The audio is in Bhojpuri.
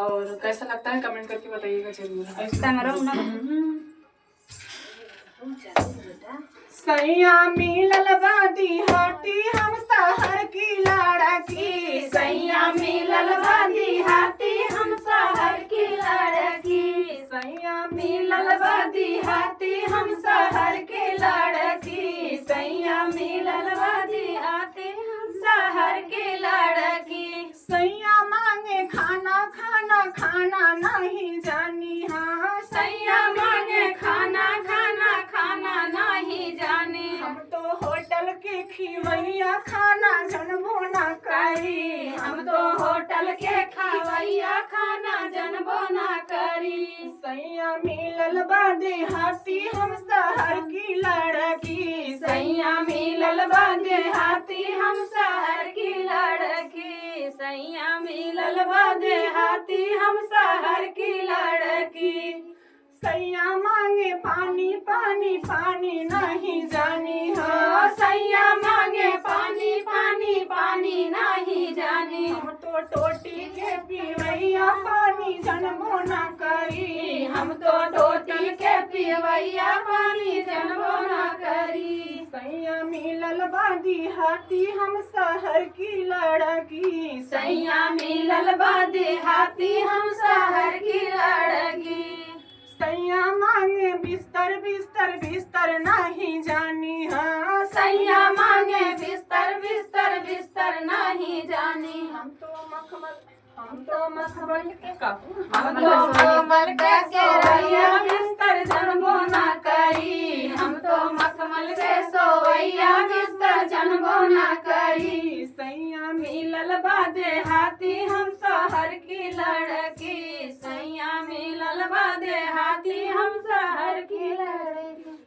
और कैसा लगता है कमेंट करके बताइएगा जरूर। सैया मिलल बादी हाथी हम शहर की लड़की, सैया मिलल बादी हाथी हम शहर की लड़की, सैया मिलल बादी हाथी हम शहर की लड़की, सैया मिलल बादी हाथी हम शहर की लड़की। सैया मांगे खाना खाना खाना नहीं जानी, हाँ सैया मांगे खाना खाना खाना नहीं जानी, हम तो होटल के खिवैया खाना जनबो ना करी, हम तो होटल के खवैया खाना जनबो ना करी। सैया मिलल बादे हाथी हम शहर की लड़की, सैया मिलल बादे हाथी हम शहर की लड़की, सैया मिलल बादे हाथी हम शहर की लड़की। सैया मांगे पानी पानी पानी नहीं जानी, हो सैया मांगे पानी पानी पानी नहीं जानी, हम तो टोटी के पीवैया पानी जनबो ना करी, हम तो टोटी के पीवैया पानी जनबो ना करी। सैया मिलल बादी हाथी हम शहर की लड़की, सैया मिलल बादी हाथी हम शहर की लड़की। सैया मांगे बिस्तर बिस्तर बिस्तर नहीं जानी, हाँ सैया मांगे बिस्तर बिस्तर बिस्तर नहीं जानी, हम तो मखमल के हम तो मखमल के सोवैया बिस्तर जनबो ना करी, हम तो मखमल के सोवैया बिस्तर जनबो ना करी। सैया मिलल बादे हाथी हम शहर की लड़की, सैया मिलल बादे हाथी हम शहर की लड़की।